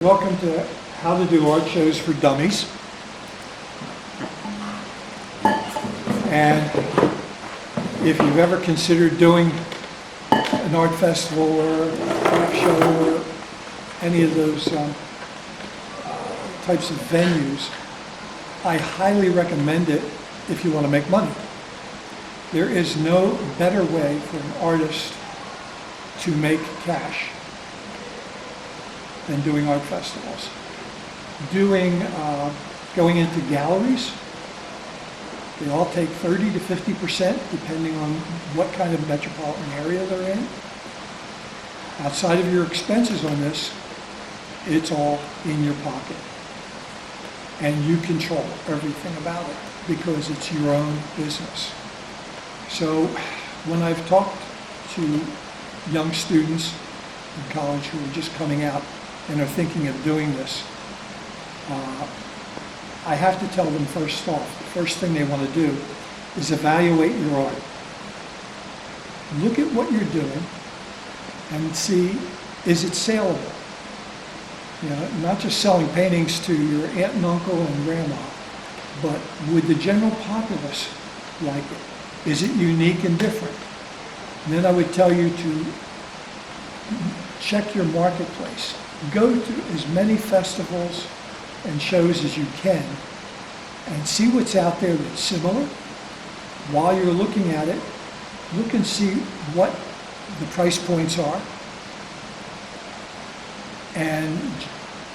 Welcome to How to Do Art Shows for Dummies. And if you've ever considered doing an art festival or a craft show or any of those types of venues, I highly recommend it if you want to make money. There is no better way for an artist to make cash than doing art festivals. Going into galleries, they all take 30 to 50% depending on what kind of metropolitan area they're in. Outside of your expenses on this, it's all in your pocket. And you control everything about it because it's your own business. So when I've talked to young students in college who are just coming out and are thinking of doing this, I have to tell them first off, the first thing they want to do is evaluate your art. Look at what you're doing and see, is it saleable? You know, not just selling paintings to your aunt and uncle and grandma, but would the general populace like it? Is it unique and different? And then I would tell you to check your marketplace. Go to as many festivals and shows as you can and see what's out there that's similar. While you're looking at it, look and see what the price points are and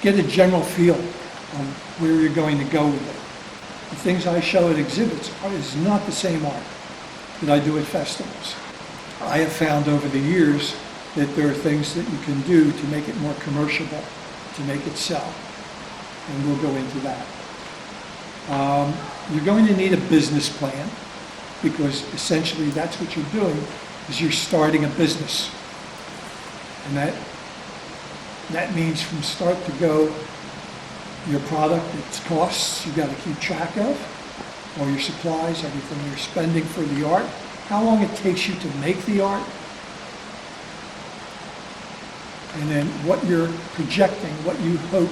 get a general feel on where you're going to go with it. The things I show at exhibits is not the same art that I do at festivals. I have found over the years that there are things that you can do to make it more commerciable, to make it sell. And we'll go into that. You're going to need a business plan because essentially that's what you're doing, is you're starting a business. And that means from start to go, your product, its costs, you've got to keep track of, all your supplies, everything you're spending for the art, how long it takes you to make the art, and then what you're projecting, what you hope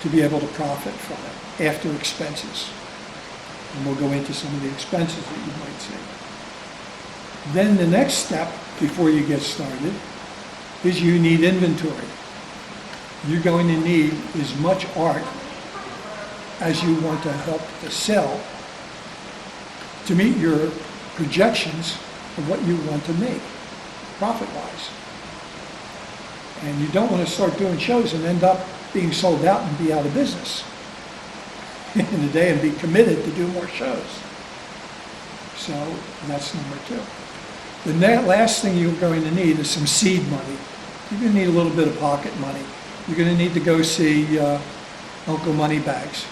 to be able to profit from it after expenses. And we'll go into some of the expenses that you might see. Then the next step before you get started is you need inventory. You're going to need as much art as you want to help to sell to meet your projections of what you want to make profit-wise. And you don't want to start doing shows and end up being sold out and be out of business in a day and be committed to do more shows. So that's number two. The last thing you're going to need is some seed money. You're going to need a little bit of pocket money. You're going to need to go see Uncle Moneybags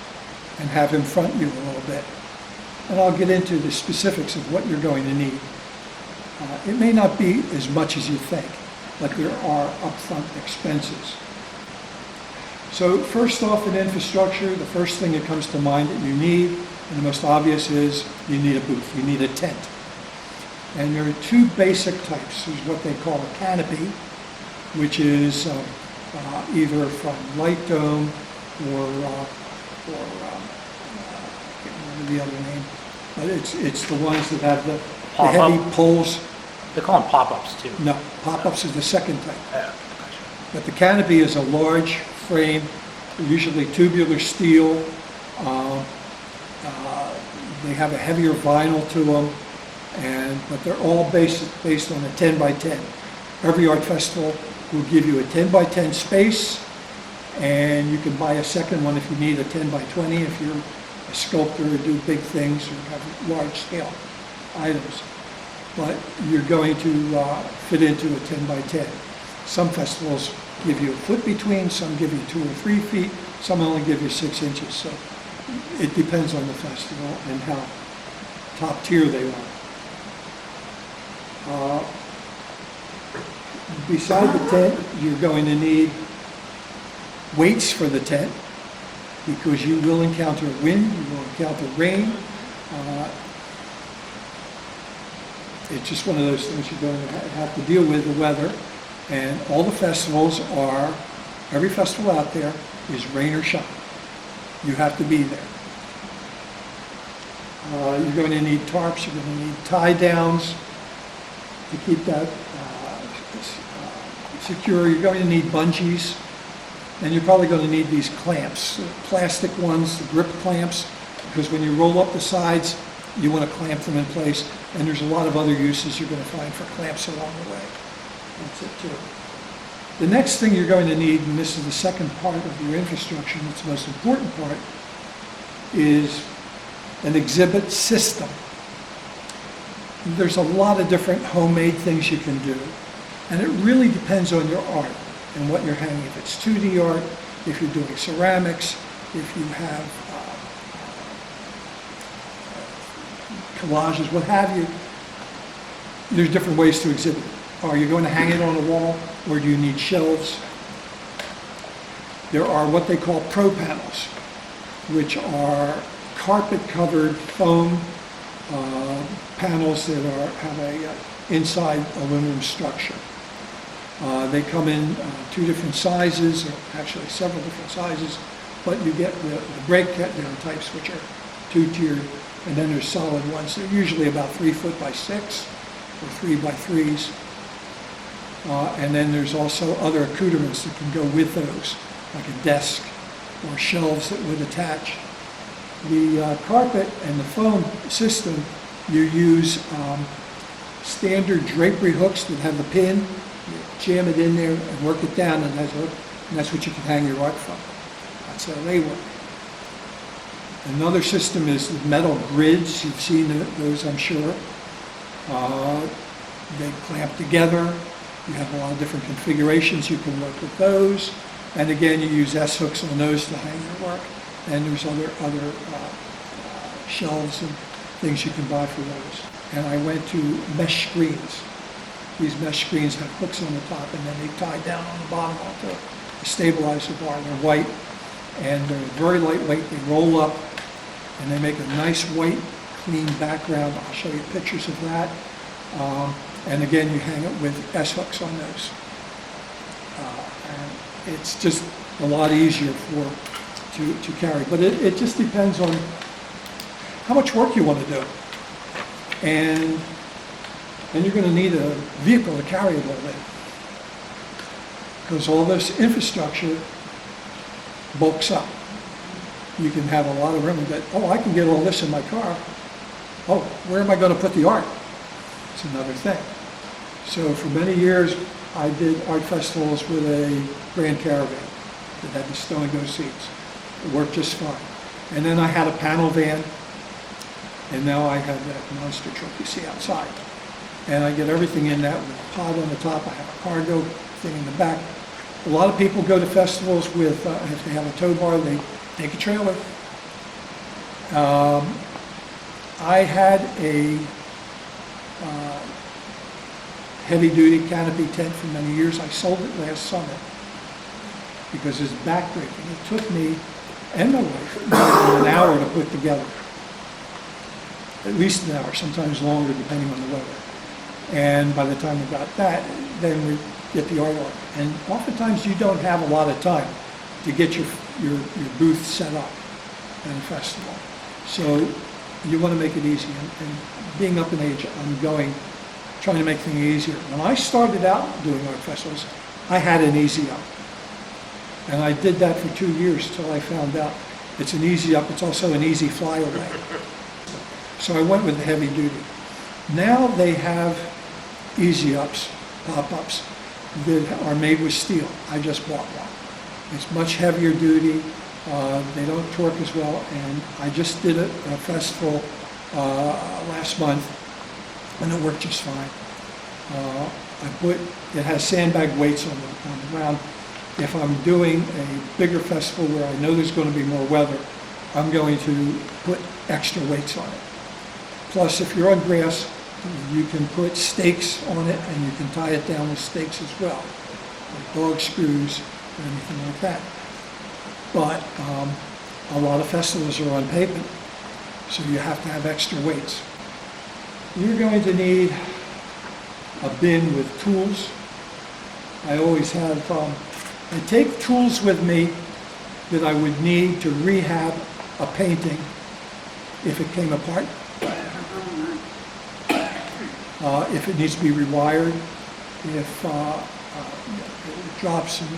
and have him front you a little bit. And I'll get into the specifics of what you're going to need. It may not be as much as you think, but there are upfront expenses. So first off, in infrastructure, the first thing that comes to mind that you need, and the most obvious, is you need a booth, you need a tent. And there are two basic types. There's what they call a canopy, which is either from Light Dome or I can't remember the other name, but it's the ones that have the heavy poles. They call them pop-ups too. No, pop-ups is the second type. Yeah, gotcha. But the canopy is a large frame, usually tubular steel. They have a heavier vinyl to them, but they're all based on a 10 by 10. Every art festival will give you a 10 by 10 space, and you can buy a second one if you need a 10 by 20 if you're a sculptor or do big things or have large scale items. But you're going to fit into a 10 by 10. Some festivals give you a foot between, some give you 2 or 3 feet, some only give you 6 inches. So it depends on the festival and how top tier they are. Beside the tent, you're going to need weights for the tent because you will encounter wind, you will encounter rain. It's just one of those things you're going to have to deal with, the weather. And all the festivals are Every festival out there is rain or shine. You have to be there. You're going to need tarps, you're going to need tie downs to keep that secure. You're going to need bungees, and you're probably going to need these clamps, plastic ones, the grip clamps, because when you roll up the sides, you want to clamp them in place, and there's a lot of other uses you're going to find for clamps along the way. That's it too. The next thing you're going to need, and this is the second part of your infrastructure, and it's the most important part, is an exhibit system. There's a lot of different homemade things you can do, and it really depends on your art and what you're hanging. If it's 2D art, if you're doing ceramics, if you have collages, what have you, there's different ways to exhibit it. Are you going to hang it on a wall, or do you need shelves? There are what they call pro panels, which are carpet-covered foam panels that have a inside aluminum structure. They come in two different sizes, or actually several different sizes, but you get the break down types, which are two-tiered, and then there's solid ones. They're usually about 3 foot by 6 or 3 by 3s. And then there's also other accoutrements that can go with those, like a desk or shelves that would attach. The carpet and the foam system, you use standard drapery hooks that have a pin. You jam it in there and work it down, and that's what you can hang your art from. That's how they work. Another system is the metal grids. You've seen those, I'm sure. They clamp together. You have a lot of different configurations. You can work with those. And again, you use S-hooks on those to hang your work. And there's other shelves and things you can buy for those. And I went to mesh screens. These mesh screens have hooks on the top, and then they tie down on the bottom onto a stabilizer bar. They're white, and they're very lightweight. They roll up, and they make a nice white, clean background. I'll show you pictures of that. And again, you hang it with S-hooks on those. And it's just a lot easier to carry. But it just depends on how much work you want to do. And you're going to need a vehicle to carry it all in. Because all this infrastructure bulks up. You can have a lot of room that, I can get all this in my car. Where am I going to put the art? It's another thing. So for many years, I did art festivals with a Grand Caravan that had the stow and go seats. It worked just fine. And then I had a panel van, and now I have that monster truck you see outside. And I get everything in that with a pod on the top. I have a cargo thing in the back. A lot of people go to festivals with, if they have a tow bar, they take a trailer. I had a heavy-duty canopy tent for many years. I sold it last summer because it's backbreaking. It took me and my wife more than an hour to put together. At least an hour, sometimes longer depending on the weather. And by the time we got that, then we get the art on. And oftentimes you don't have a lot of time to get your booth set up at a festival. So you want to make it easy. And being up in age, I'm trying to make things easier. When I started out doing art festivals, I had an easy up. And I did that for 2 years till I found out it's an easy up, it's also an easy flyaway. So I went with the heavy duty. Now they have easy ups, pop-ups, that are made with steel. I just bought one. It's much heavier duty. They don't torque as well. And I just did a festival last month, and it worked just fine. It has sandbag weights on the ground. If I'm doing a bigger festival where I know there's going to be more weather, I'm going to put extra weights on it. Plus, if you're on grass, you can put stakes on it, and you can tie it down with stakes as well, like dog screws or anything like that. But a lot of festivals are on pavement, so you have to have extra weights. You're going to need a bin with tools. I always have I take tools with me that I would need to rehab a painting if it came apart. If it needs to be rewired, if it drops and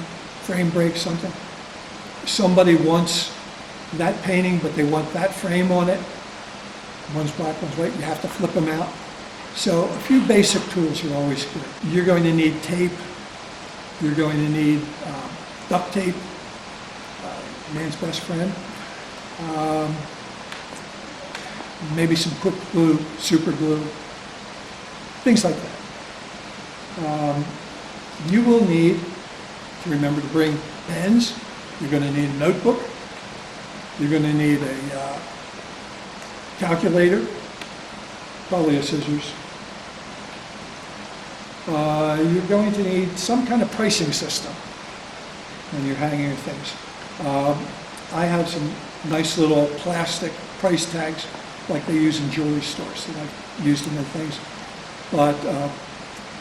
frame breaks, something. Somebody wants that painting, but they want that frame on it. One's black, one's white, you have to flip them out. So a few basic tools are always good. You're going to need tape. You're going to need duct tape, man's best friend. Maybe some quick glue, super glue, things like that. You will need to remember to bring pens. You're going to need a notebook. You're going to need a calculator, probably a scissors. You're going to need some kind of pricing system when you're hanging your things. I have some nice little plastic price tags like they use in jewelry stores, that I've used them in things. But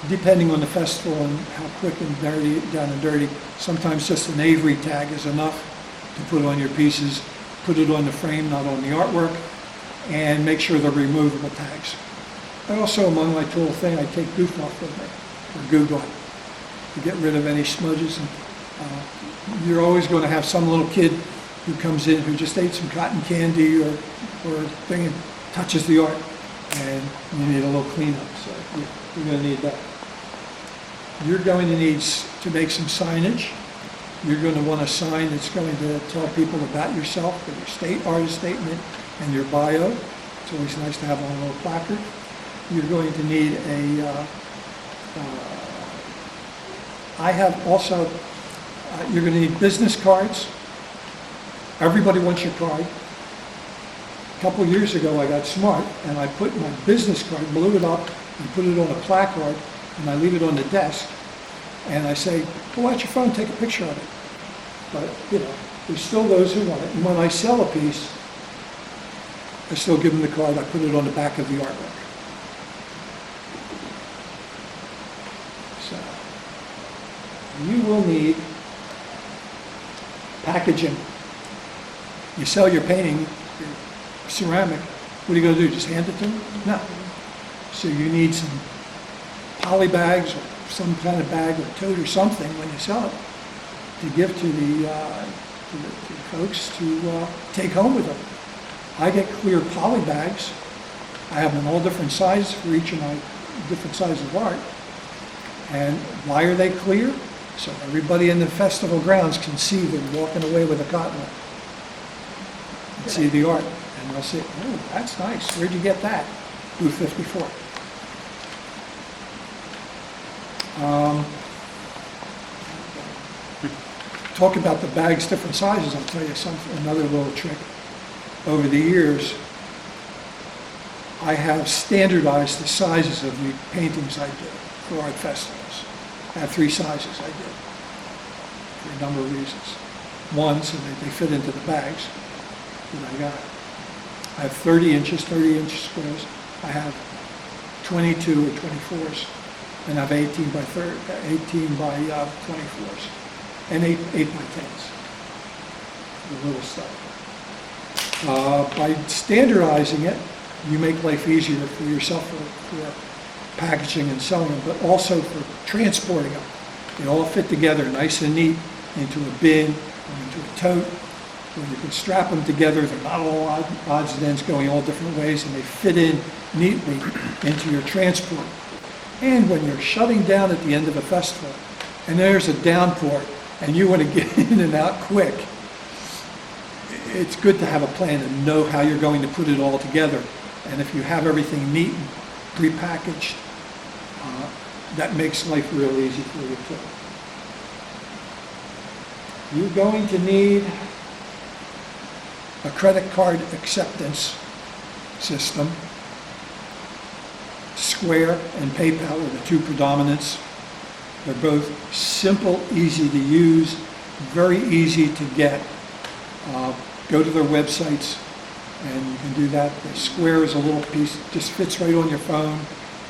depending on the festival and how quick and dirty, down and dirty, sometimes just an Avery tag is enough to put on your pieces, put it on the frame, not on the artwork, and make sure they're removable tags. I also, among my tool thing, I take goof off with me, or Goo Gone, to get rid of any smudges. And you're always going to have some little kid who comes in who just ate some cotton candy or thing and touches the art, and you need a little cleanup. So you're going to need that. You're going to need to make some signage. You're going to want a sign that's going to tell people about yourself, with your artist statement and your bio. It's always nice to have on a little placard. You're going to need I have also, you're going to need business cards. Everybody wants your card. A couple of years ago, I got smart, and I put my business card, blew it up, and put it on a placard, and I leave it on the desk. And I say, pull out your phone, take a picture of it. But, there's still those who want it. And when I sell a piece, I still give them the card. I put it on the back of the artwork. So, you will need packaging. You sell your painting, your ceramic, what are you going to do? Just hand it to them? No. So you need some poly bags or some kind of bag or tote or something when you sell it to give to the folks to take home with them. I get clear poly bags. I have them all different sizes for each of my different sizes of art. And why are they clear? So everybody in the festival grounds can see them walking away with a cotton one. And see the art. And they'll say, oh, that's nice. Where'd you get that? Booth 54. Talk about the bags, different sizes. I'll tell you another little trick. Over the years, I have standardized the sizes of the paintings I do for art festivals. I have 3 sizes I do for a number of reasons. One, so that they fit into the bags that I got. I have 30-inch squares. I have 22 or 24s, and I have 18 by 24s, and 8 by 10s. The little stuff. By standardizing it, you make life easier for yourself for packaging and selling them, but also for transporting them. They all fit together nice and neat into a bin or into a tote, where you can strap them together. They're not all odds and ends going all different ways, and they fit in neatly into your transport. And when you're shutting down at the end of a festival, and there's a downpour, and you want to get in and out quick, it's good to have a plan and know how you're going to put it all together. And if you have everything neat and prepackaged, that makes life real easy for you too. You're going to need a credit card acceptance system. Square and PayPal are the 2 predominants. They're both simple, easy to use, very easy to get. Go to their websites and you can do that. The Square is a little piece, just fits right on your phone.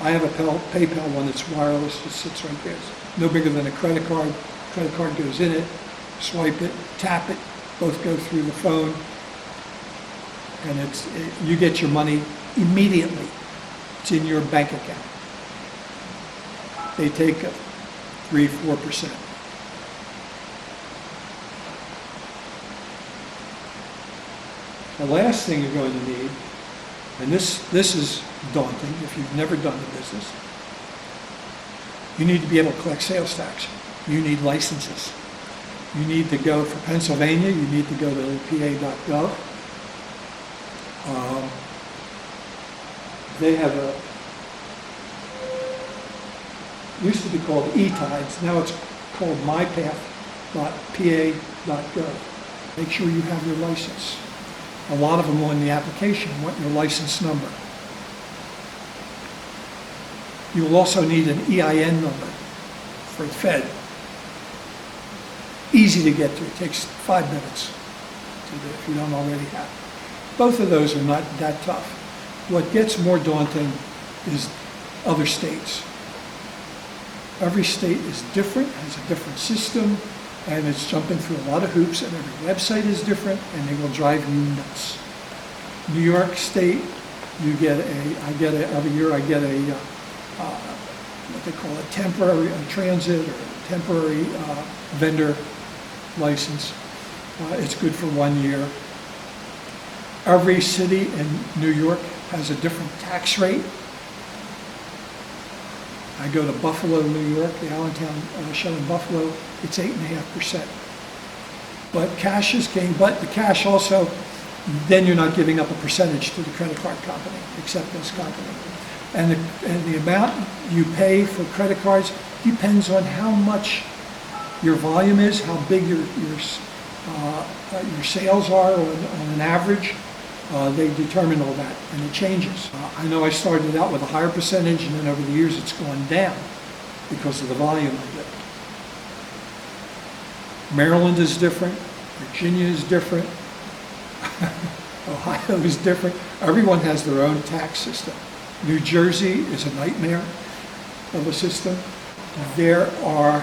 I have a PayPal one that's wireless, just sits right there. It's no bigger than a credit card. credit card goes in it, swipe it, tap it, both go through the phone, and you get your money immediately. It's in your bank account. They take 3-4%. The last thing you're going to need, and this is daunting if you've never done the business, you need to be able to collect sales tax. You need licenses. You need to go, for Pennsylvania, you need to go to pa.gov. They have used to be called e-tides, now it's called mypath.pa.gov. Make sure you have your license. A lot of them on the application want your license number. You will also need an EIN number for the Fed. Easy to get to, it takes 5 minutes to do if you don't already have it. Both of those are not that tough. What gets more daunting is other states. Every state is different, has a different system, and it's jumping through a lot of hoops, and every website is different, and they will drive you nuts. New York State, every year I get what they call a temporary transit or temporary vendor license. It's good for 1 year. Every city in New York has a different tax rate. I go to Buffalo, New York, the Allentown show in Buffalo, it's 8.5%. But cash is king, but the cash also, then you're not giving up a percentage to the credit card company, acceptance company. And the amount you pay for credit cards depends on how much your volume is, how big your sales are on an average. They determine all that, and it changes. I know I started out with a higher percentage, and then over the years it's gone down because of the volume of it. Maryland is different, Virginia is different, Ohio is different. Everyone has their own tax system. New Jersey is a nightmare of a system. There are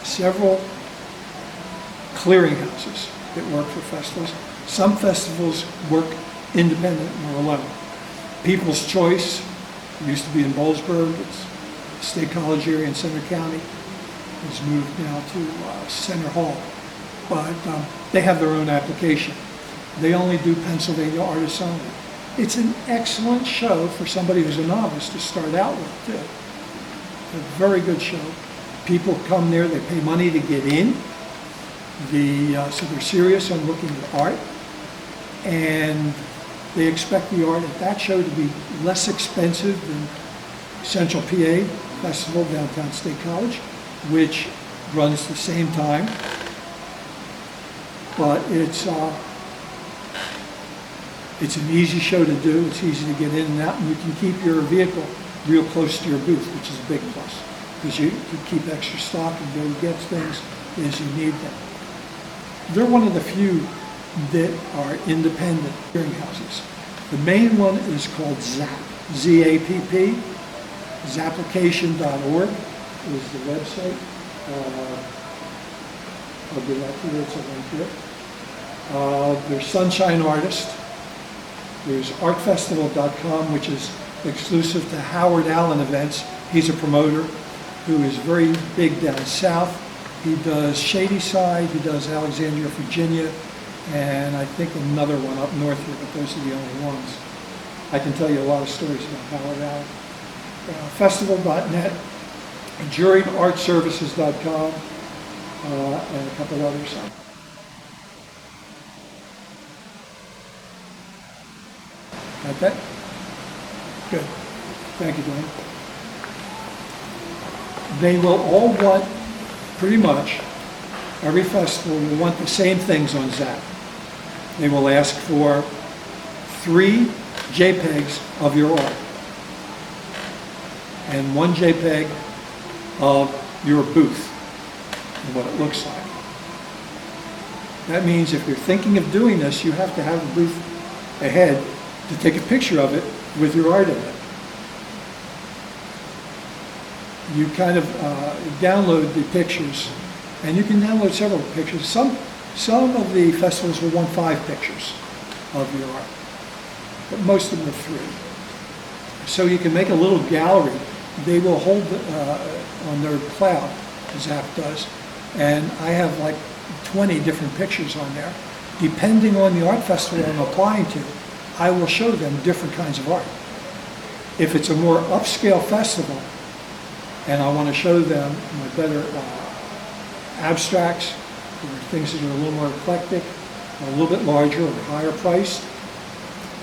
several clearinghouses that work for festivals. Some festivals work independent or alone. People's Choice used to be in Boalsburg. It's a State College area in Center County. It's moved now to Center Hall. But they have their own application. They only do Pennsylvania artists only. It's an excellent show for somebody who's a novice to start out with, too. A very good show. People come there, they pay money to get in. So they're serious on looking at art, and they expect the art at that show to be less expensive than Central PA Festival, Downtown State College, which runs the same time, but it's an easy show to do. It's easy to get in and out, and you can keep your vehicle real close to your booth, which is a big plus, because you can keep extra stock and go get things as you need them. They're one of the few that are independent clearinghouses. The main one is called ZAPP, Z-A-P-P, zapplication.org is the website. I'll give that to you, it's a link here. There's Sunshine Artist. There's artfestival.com, which is exclusive to Howard Allen events. He's a promoter who is very big down south. He does Shadyside, he does Alexandria, Virginia, and I think another one up north here, but those are the only ones. I can tell you a lot of stories about Howard Allen. Festival.net, juriartservices.com, and a couple others. Got that? Good. Thank you, Dwayne. They will all want, pretty much, every festival will want the same things on ZAPP. They will ask for 3 JPEGs of your art and 1 JPEG of your booth and what it looks like. That means if you're thinking of doing this, you have to have a booth ahead to take a picture of it with your art in it. you kind of download the pictures, and you can download several pictures. Some of the festivals will want 5 pictures of your art, but most of them are 3. So you can make a little gallery. They will hold on their cloud, as Zap does, and I have like 20 different pictures on there. Depending on the art festival I'm applying to, I will show them different kinds of art. If it's a more upscale festival, and I want to show them my better abstracts, or things that are a little more eclectic, or a little bit larger or higher priced,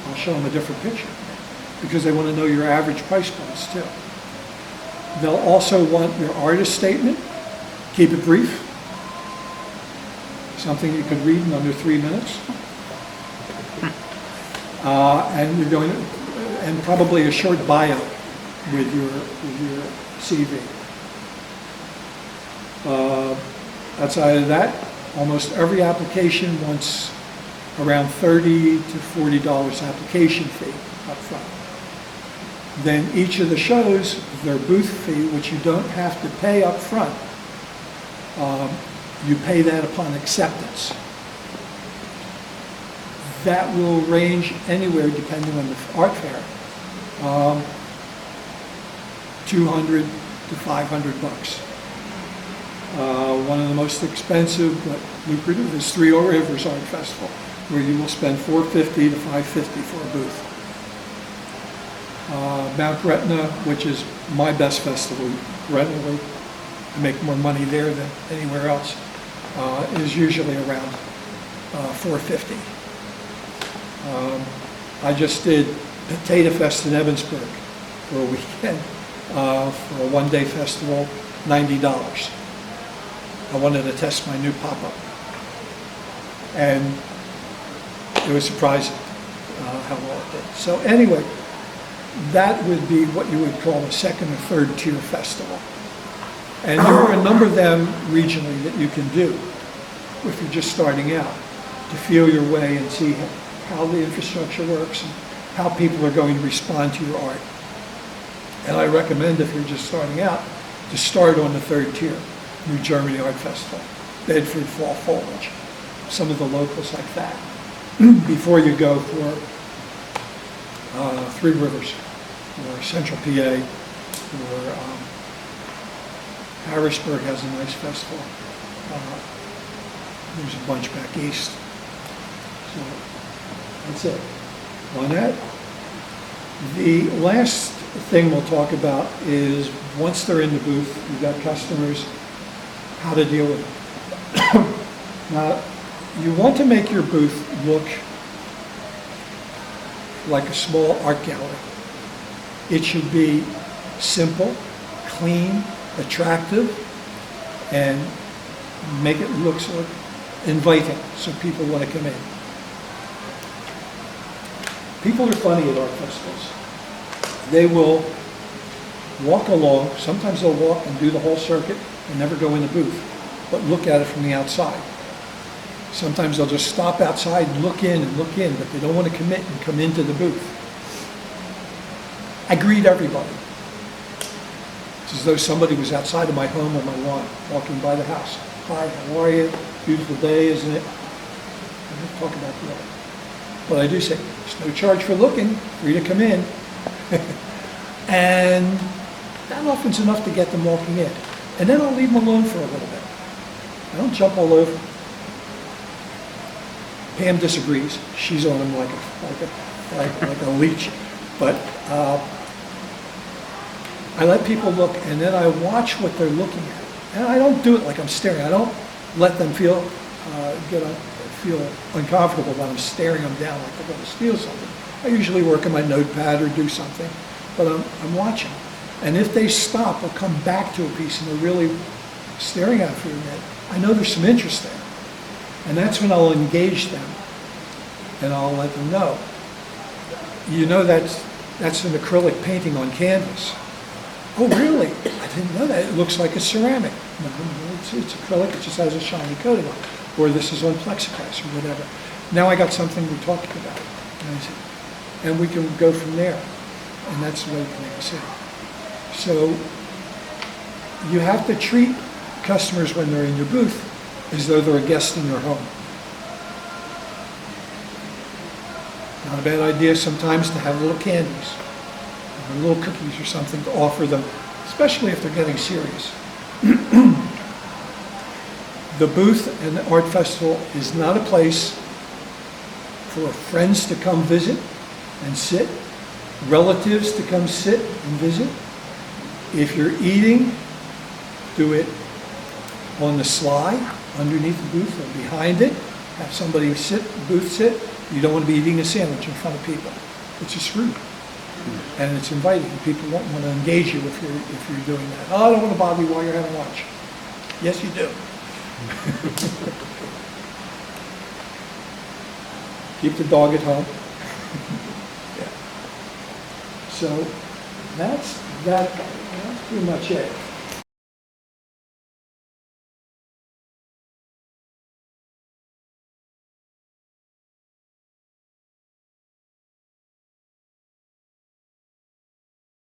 I'll show them a different picture, because they want to know your average price points too. They'll also want your artist statement. Keep it brief. Something you could read in under 3 minutes. And you're going to, and probably a short bio with your CV. Outside of that, almost every application wants around $30 to $40 application fee up front. Then each of the shows, their booth fee, which you don't have to pay up front, you pay that upon acceptance. That will range anywhere, depending on the art fair, 200 to 500 bucks. One of the most expensive but lucrative is Three Rivers Art Festival, where you will spend $450 to $550 for a booth. Mount Gretna, which is my best festival, readily, I make more money there than anywhere else, is usually around $450. I just did Potato Fest in Evansburg for a weekend, for a one-day festival, $90. I wanted to test my new pop-up, and it was surprising how well it did. So anyway, that would be what you would call a second or third tier festival. And there are a number of them regionally that you can do if you're just starting out, to feel your way and see how the infrastructure works and how people are going to respond to your art. And I recommend, if you're just starting out, to start on the third tier, New Germany Art Festival, Bedford Fall Foliage, some of the locals like that, before you go for Three Rivers, or Central PA, or Harrisburg has a nice festival. There's a bunch back east. So that's it on that. The last thing we'll talk about is, once they're in the booth, you've got customers, how to deal with them. Now, you want to make your booth look like a small art gallery. It should be simple, clean, attractive, and make it look so inviting so people want to come in. People are funny at art festivals. They will walk along, sometimes they'll walk and do the whole circuit and never go in the booth, but look at it from the outside. Sometimes they'll just stop outside and look in, but they don't want to commit and come into the booth. I greet everybody. It's as though somebody was outside of my home or my lawn, walking by the house. Hi, how are you? Beautiful day, isn't it? I don't talk about the art. But I do say, there's no charge for looking, free to come in. And that often's enough to get them walking in. And then I'll leave them alone for a little bit. I don't jump all over. Pam disagrees. She's on them like a leech. But I let people look, and then I watch what they're looking at. And I don't do it like I'm staring. I don't let them feel uncomfortable when I'm staring them down like they're going to steal something. I usually work on my notepad or do something, but I'm watching. And if they stop or come back to a piece and they're really staring at it for a minute, I know there's some interest there. And that's when I'll engage them, and I'll let them know. You know, that's an acrylic painting on canvas. Oh, really? I didn't know that. It looks like a ceramic. No, it's acrylic. It just has a shiny coating on it. Or this is on plexiglass or whatever. Now I got something we're talking about. And we can go from there. And that's the way you can make a decision. So you have to treat customers when they're in your booth as though they're a guest in your home. Not a bad idea sometimes to have little candies, or little cookies or something to offer them, especially if they're getting serious. The booth and the art festival is not a place for friends to come visit and sit, relatives to come sit and visit. If you're eating, do it on the sly, underneath the booth or behind it. Have somebody sit, booth sit. You don't want to be eating a sandwich in front of people. It's just rude. And it's inviting. People won't want to engage you if you're doing that. Oh, I don't want to bother you while you're having lunch. Yes, you do. Keep the dog at home. Yeah. So that's pretty much it.